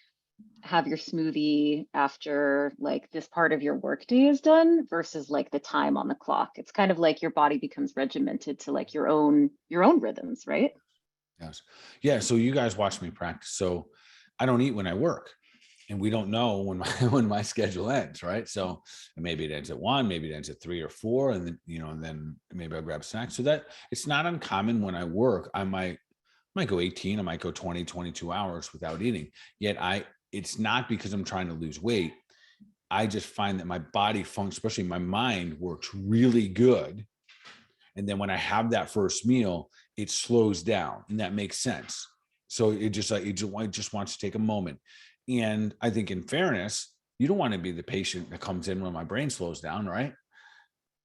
A: have your smoothie after like this part of your workday is done versus like the time on the clock. It's kind of like your body becomes regimented to like your own rhythms, right?
B: Yes. Yeah. So you guys watch me practice. So I don't eat when I work, and we don't know when my when my schedule ends, right? So maybe it ends at 1, maybe it ends at 3 or 4, and then and then maybe I'll grab snacks. So that it's not uncommon when I work. I might go 18, I might go 20, 22 hours without eating. Yet it's not because I'm trying to lose weight. I just find that my body functions, especially my mind, works really good. And then when I have that first meal, it slows down, and that makes sense. So it just wants to take a moment. And I think, in fairness, you don't want to be the patient that comes in when my brain slows down, right?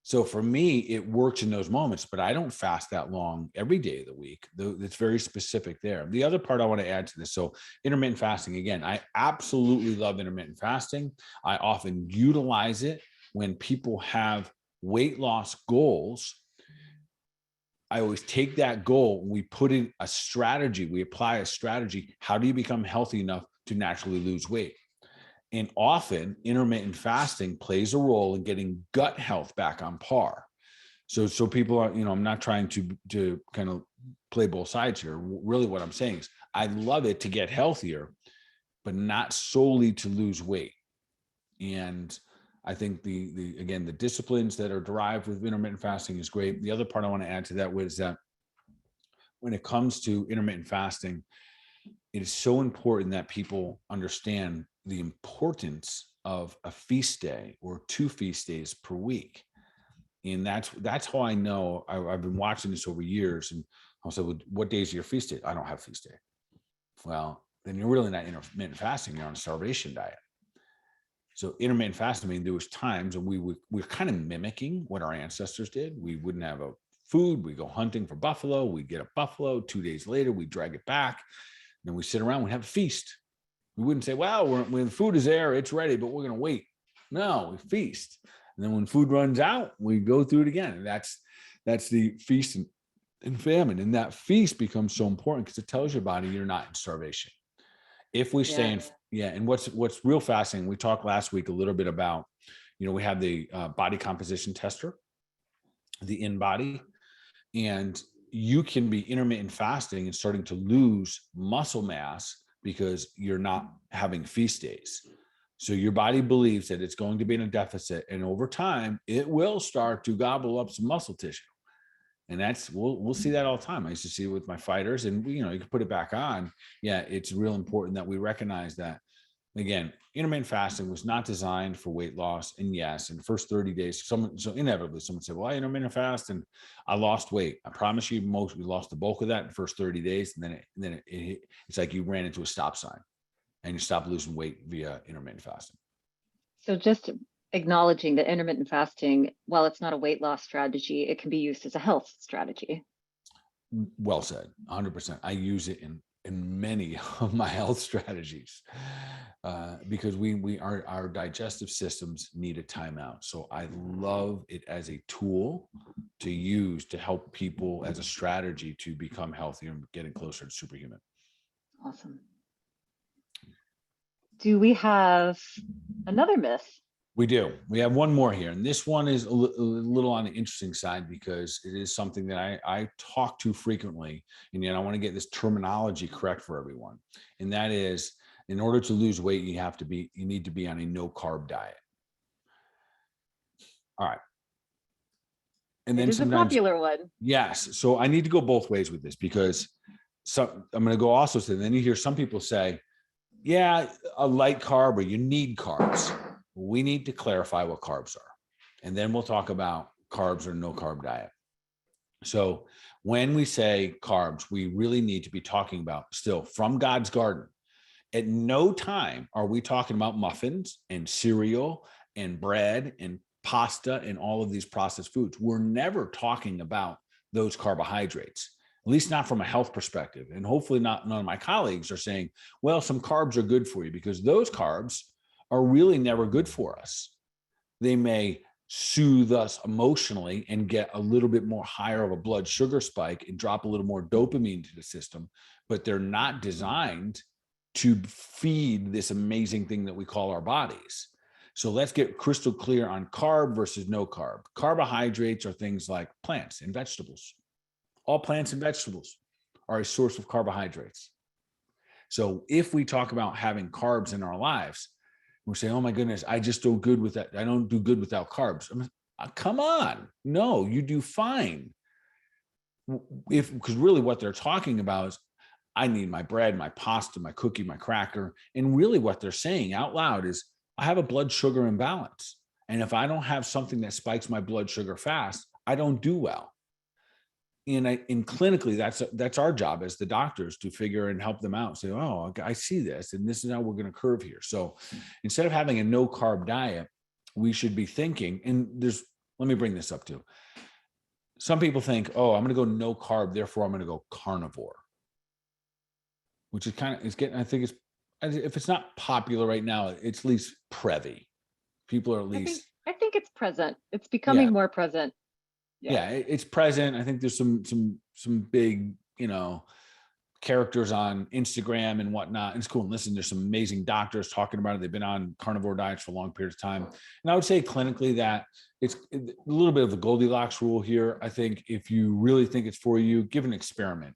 B: So for me, it works in those moments, but I don't fast that long every day of the week. It's very specific there. The other part I want to add to this, so intermittent fasting, again, I absolutely love intermittent fasting. I often utilize it when people have weight loss goals. I always take that goal, we put in a strategy, we apply a strategy. How do you become healthy enough to naturally lose weight? And often intermittent fasting plays a role in getting gut health back on par. So people are, I'm not trying to kind of play both sides here. Really what I'm saying is I love it to get healthier, but not solely to lose weight. And I think the again, the disciplines that are derived with intermittent fasting is great. The other part I want to add to that was that when it comes to intermittent fasting, it is so important that people understand the importance of a feast day or 2 feast days per week. And that's how I know. I've been watching this over years, and I'll say, well, what days are your feast day? I don't have feast day. Well, then you're really not intermittent fasting. You're on a starvation diet. So intermittent fasting, I mean, there was times and we're kind of mimicking what our ancestors did. We wouldn't have a food. We go hunting for buffalo. We get a buffalo. 2 days later, we drag it back. And then we sit around. We have a feast. We wouldn't say, "Well, when food is there, it's ready, but we're going to wait." No, we feast. And then when food runs out, we go through it again. And that's the feast and famine. And that feast becomes so important because it tells your body you're not in starvation. If we stay
A: Yeah.
B: in, yeah. And what's real fascinating, we talked last week a little bit about, we have the body composition tester, the InBody, and you can be intermittent fasting and starting to lose muscle mass because you're not having feast days. So your body believes that it's going to be in a deficit, and over time, it will start to gobble up some muscle tissue. And we'll see that all the time. I used to see it with my fighters, and you can put it back on. Yeah, it's real important that we recognize that. Again, intermittent fasting was not designed for weight loss. And yes, in the first 30 days, so inevitably someone said, "Well, I intermittent fast and I lost weight." I promise you, we lost the bulk of that in the first 30 days, and then it's like you ran into a stop sign, and you stop losing weight via intermittent fasting.
A: So just acknowledging that intermittent fasting, while it's not a weight loss strategy, it can be used as a health strategy.
B: Well said, 100%. I use it in many of my health strategies because our digestive systems need a timeout. So I love it as a tool to use to help people as a strategy to become healthier and getting closer to superhuman.
A: Awesome. Do we have another myth?
B: We do. We have one more here. And this one is a little on the interesting side because it is something that I talk to frequently. And yet I want to get this terminology correct for everyone. And that is, in order to lose weight, you need to be on a no carb diet. All right. And then
A: it is a popular one.
B: Yes. So I need to go both ways with this because I'm going to go also say, then you hear some people say, yeah, a light carb, or you need carbs. We need to clarify what carbs are. And then we'll talk about carbs or no carb diet. So when we say carbs, we really need to be talking about still from God's garden. At no time are we talking about muffins and cereal and bread and pasta and all of these processed foods. We're never talking about those carbohydrates, at least not from a health perspective. And hopefully none of my colleagues are saying, well, some carbs are good for you, because those carbs are really never good for us. They may soothe us emotionally and get a little bit more higher of a blood sugar spike and drop a little more dopamine to the system, but they're not designed to feed this amazing thing that we call our bodies. So let's get crystal clear on carb versus no carb. Carbohydrates are things like plants and vegetables. All plants and vegetables are a source of carbohydrates. So if we talk about having carbs in our lives, we're saying, oh my goodness, I just do good with that. I don't do good without carbs. Come on. No, you do fine. Because really what they're talking about is, I need my bread, my pasta, my cookie, my cracker. And really what they're saying out loud is, I have a blood sugar imbalance. And if I don't have something that spikes my blood sugar fast, I don't do well. And clinically, that's our job as the doctors, to figure and help them out. Say, oh, I see this, and this is how we're going to curve here. So instead of having a no carb diet, we should be thinking, and let me bring this up too. Some people think, oh, I'm going to go no carb, therefore I'm going to go carnivore, which is I think if it's not popular right now, it's at least prevy. People are at least.
A: I think it's present. It's becoming more present.
B: Yeah, it's present. I think there's some big, characters on Instagram and whatnot. It's cool. And listen, there's some amazing doctors talking about it. They've been on carnivore diets for long periods of time. And I would say clinically that it's a little bit of the Goldilocks rule here. I think if you really think it's for you, give an experiment.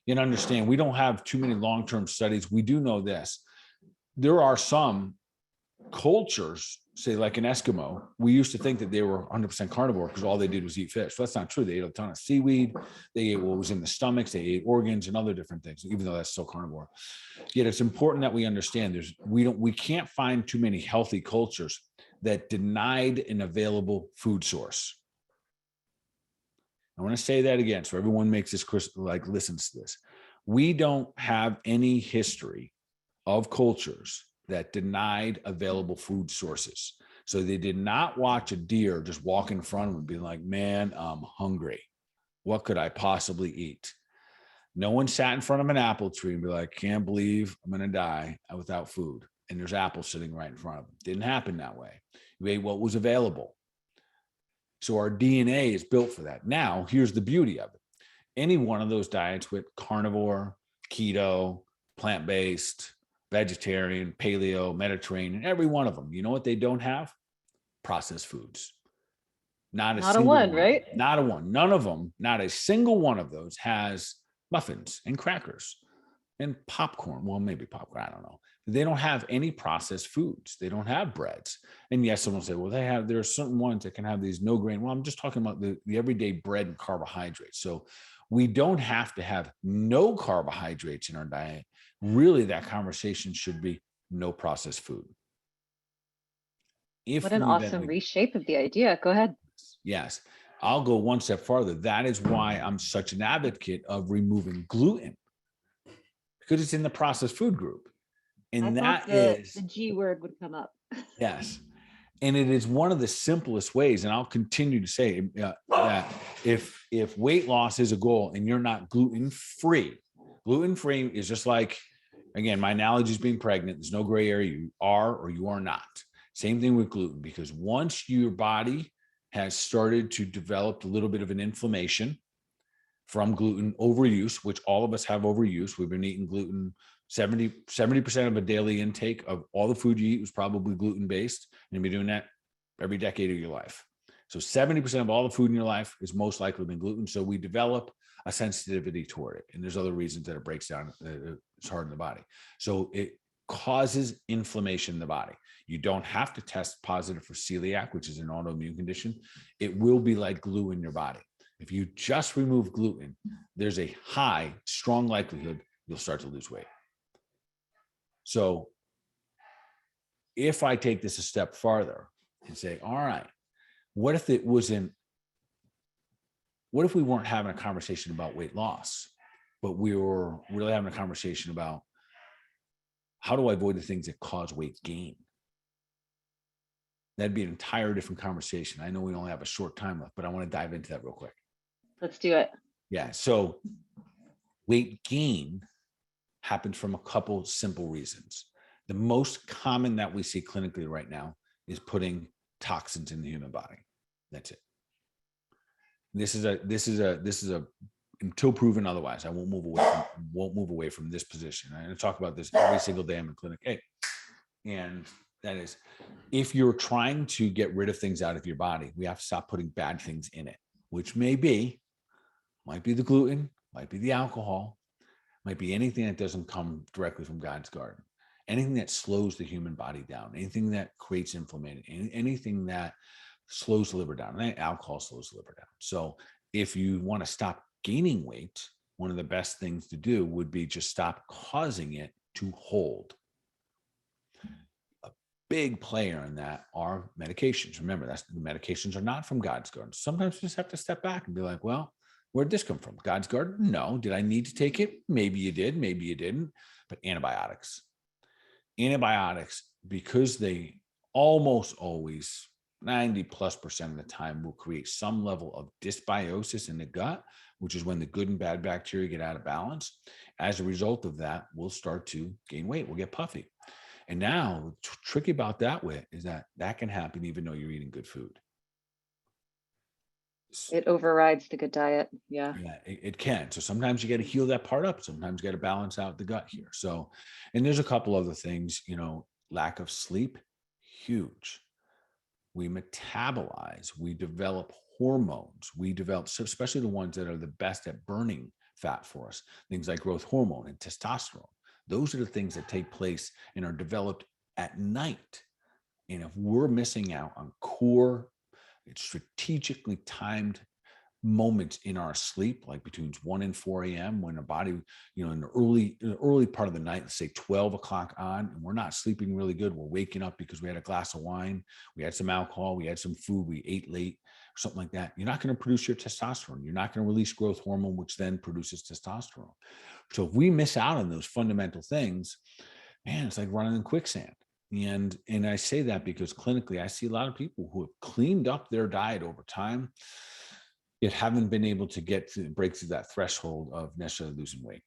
B: And understand, we don't have too many long-term studies. We do know this. There are some cultures, say like an Eskimo, we used to think that they were 100% carnivore because all they did was eat fish. That's not true. They ate a ton of seaweed. They ate what was in the stomachs. They ate organs and other different things, even though that's still carnivore. Yet it's important that we understand we can't find too many healthy cultures that denied an available food source. I want to say that again, so everyone makes this listens to this. We don't have any history of cultures that denied available food sources. So they did not watch a deer just walk in front of them and be like, man, I'm hungry. What could I possibly eat? No one sat in front of an apple tree and be like, can't believe I'm going to die without food. And there's apples sitting right in front of them. Didn't happen that way. You ate what was available. So our DNA is built for that. Now, here's the beauty of it. Any one of those diets with carnivore, keto, plant-based, vegetarian, paleo, Mediterranean, every one of them, you know what they don't have? Processed foods. Not a one, right? Not a one. None of them, not a single one of those has muffins and crackers and popcorn. Well, maybe popcorn, I don't know. They don't have any processed foods. They don't have breads. And yes, someone will say, well, there are certain ones that can have these no grain. Well, I'm just talking about the everyday bread and carbohydrates. So we don't have to have no carbohydrates in our diet. Really, that conversation should be no processed food.
A: What an awesome reshape of the idea. Go ahead.
B: Yes. I'll go one step farther. That is why I'm such an advocate of removing gluten, because it's in the processed food group. And
A: the G word would come up.
B: Yes. And it is one of the simplest ways. And I'll continue to say that if weight loss is a goal and you're not gluten-free is just like Again, my analogy is being pregnant. There's no gray area. You are or you are not. Same thing with gluten, because once your body has started to develop a little bit of an inflammation from gluten overuse, which all of us have overuse. We've been eating gluten 70% of a daily intake of all the food you eat was probably gluten-based. And you've been doing that every decade of your life. So 70% of all the food in your life is most likely been gluten. So we develop a sensitivity toward it. And there's other reasons that it breaks down. It's hard in the body. So it causes inflammation in the body. You don't have to test positive for celiac, which is an autoimmune condition. It will be like glue in your body. If you just remove gluten, there's a high, strong likelihood you'll start to lose weight. So if I take this a step farther and say, all right, what if we weren't having a conversation about weight loss, but we were really having a conversation about how do I avoid the things that cause weight gain? That'd be an entire different conversation. I know we only have a short time left, but I want to dive into that real quick.
A: Let's do it.
B: Yeah. So weight gain happens from a couple simple reasons. The most common that we see clinically right now is putting toxins in the human body. That's it. This is a until proven otherwise, I won't move away from this position. I'm going to talk about this every single day I'm in clinic. Hey, and that is, if you're trying to get rid of things out of your body, we have to stop putting bad things in it, which might be the gluten, might be the alcohol, might be anything that doesn't come directly from God's garden, anything that slows the human body down, anything that creates inflammation, anything that slows the liver down. And alcohol slows the liver down. So if you want to stop gaining weight, one of the best things to do would be just stop causing it to hold. A big player in that are medications. Remember, the medications are not from God's garden. Sometimes you just have to step back and be like, well, where'd this come from? God's garden? No. Did I need to take it? Maybe you did, maybe you didn't. But antibiotics, because they almost always 90+% of the time will create some level of dysbiosis in the gut, which is when the good and bad bacteria get out of balance. As a result of that, we'll start to gain weight. We'll get puffy. And now what's tricky about that is that can happen even though you're eating good food.
A: It overrides the good diet. Yeah.
B: Yeah, it can. So sometimes you got to heal that part up. Sometimes you got to balance out the gut here. So, and there's a couple other things, lack of sleep, huge. We metabolize, we develop hormones, especially the ones that are the best at burning fat for us, things like growth hormone and testosterone. Those are the things that take place and are developed at night. And if we're missing out on core, strategically timed moments in our sleep, like between 1 and 4 a.m. when the body, in the early part of the night, let's say 12 o'clock on, and we're not sleeping really good. We're waking up because we had a glass of wine, we had some alcohol, we had some food, we ate late, or something like that. You're not going to produce your testosterone. You're not going to release growth hormone, which then produces testosterone. So if we miss out on those fundamental things, man, it's like running in quicksand. And I say that because clinically, I see a lot of people who have cleaned up their diet over time, yet haven't been able to break through that threshold of necessarily losing weight.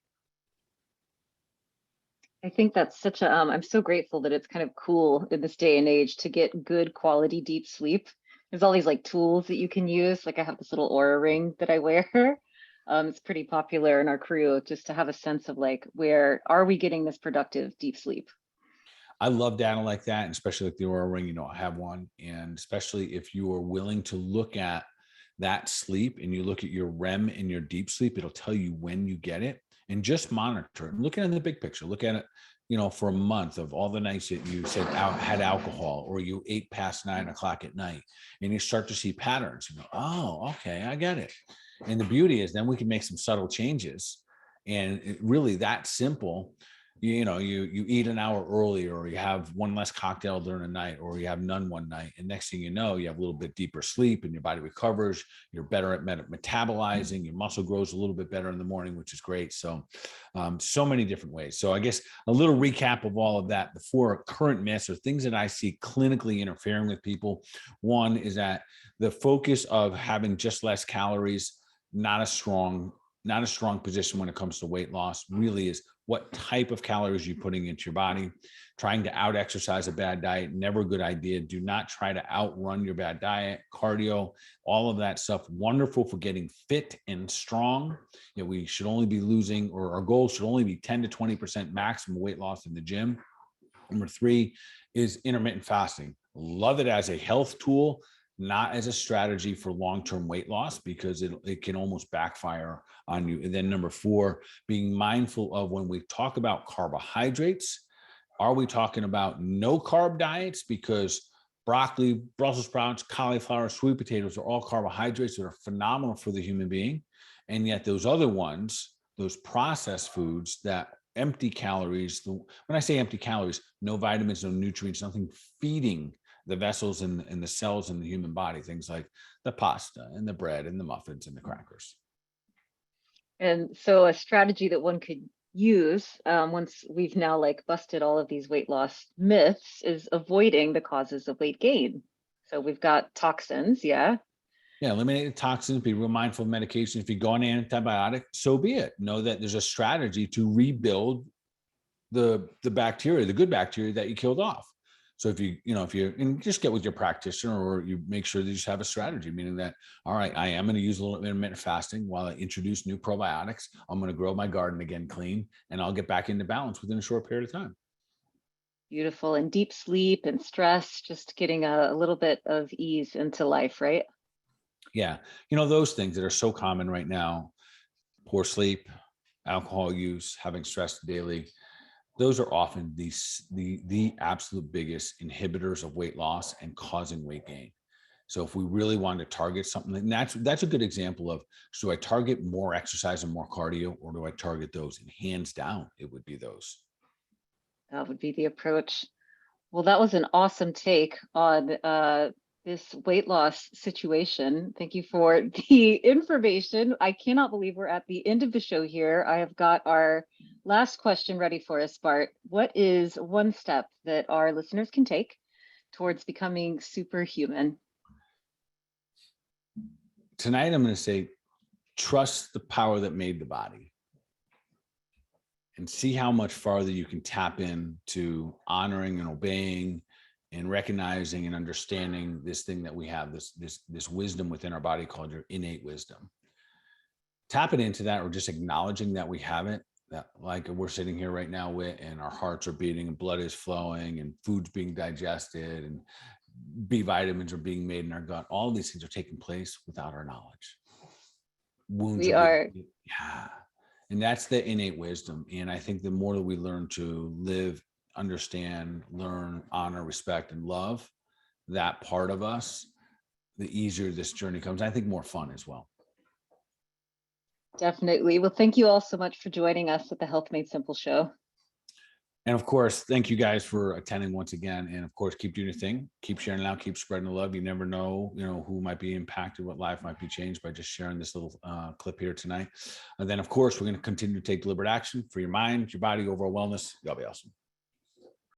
A: I think that's such a, I'm so grateful that it's kind of cool in this day and age to get good quality deep sleep. There's all these like tools that you can use. Like I have this little Aura ring that I wear. It's pretty popular in our crew just to have a sense of like, where are we getting this productive deep sleep?
B: I love data like that, and especially like the Aura ring, I have one. And especially if you are willing to look at that sleep and you look at your REM and your deep sleep, it'll tell you when you get it, and just monitor it. Look at it in the big picture. Look at it, for a month of all the nights that you said had alcohol or you ate past 9 o'clock at night, and you start to see patterns. Oh, okay, I get it. And the beauty is then we can make some subtle changes, and it really that simple. You eat an hour earlier, or you have one less cocktail during the night, or you have none one night. And next thing you know, you have a little bit deeper sleep and your body recovers. You're better at metabolizing. Your muscle grows a little bit better in the morning, which is great. So, so many different ways. So I guess a little recap of all of that, the 4 current myths or things that I see clinically interfering with people. One is that the focus of having just less calories, not a strong not a strong position when it comes to weight loss really is what type of calories you're putting into your body. Trying to out exercise a bad diet, never a good idea. Do not try to outrun your bad diet. Cardio, all of that stuff, wonderful for getting fit and strong. We should only be losing, or our goal should only be 10 to 20% maximum weight loss in the gym. Number 3 is intermittent fasting. Love it as a health tool, not as a strategy for long-term weight loss, because it can almost backfire on you. And then number 4, being mindful of when we talk about carbohydrates, are we talking about no carb diets? Because broccoli, Brussels sprouts, cauliflower, sweet potatoes are all carbohydrates that are phenomenal for the human being. And yet those other ones, those processed foods that empty calories, when I say empty calories, no vitamins, no nutrients, nothing feeding the vessels and the cells in the human body, things like the pasta and the bread and the muffins and the crackers.
A: And so a strategy that one could use once we've now like busted all of these weight loss myths is avoiding the causes of weight gain. So we've got toxins, yeah.
B: Yeah, eliminate the toxins, be real mindful of medication. If you go on an antibiotic, so be it. Know that there's a strategy to rebuild the bacteria, the good bacteria that you killed off. So if you and just get with your practitioner, or you make sure that you just have a strategy, meaning that, all right, I am going to use a little intermittent fasting while I introduce new probiotics. I'm going to grow my garden again clean, and I'll get back into balance within a short period of time.
A: Beautiful. And deep sleep and stress, just getting a little bit of ease into life, right?
B: Yeah. Those things that are so common right now: poor sleep, alcohol use, having stress daily. Those are often the absolute biggest inhibitors of weight loss and causing weight gain. So if we really want to target something, and that's a good example of, do I target more exercise and more cardio, or do I target those? And hands down, it would be those.
A: That would be the approach. Well, that was an awesome take on this weight loss situation. Thank you for the information. I cannot believe we're at the end of the show here. I have got our last question ready for us, Bart. What is one step that our listeners can take towards becoming superhuman?
B: Tonight, I'm going to say, trust the power that made the body, and see how much farther you can tap into honoring and obeying and recognizing and understanding this thing that we have, this wisdom within our body called your innate wisdom. Tap it into that, or just acknowledging that we have it, that like we're sitting here right now with, and our hearts are beating and blood is flowing and food's being digested and B vitamins are being made in our gut. All of these things are taking place without our knowledge. Wounds
A: We
B: are
A: are.
B: yeah. And that's the innate wisdom. And I think the more that we learn to live, understand, learn, honor, respect, and love that part of us, the easier this journey comes. I think more fun as well.
A: Definitely. Well, thank you all so much for joining us at the Health Made Simple show.
B: And of course, thank you guys for attending once again. And of course, keep doing your thing, keep sharing it out, keep spreading the love. You never know, who might be impacted, what life might be changed by just sharing this little clip here tonight. And then, of course, we're going to continue to take deliberate action for your mind, your body, overall wellness. Y'all be awesome.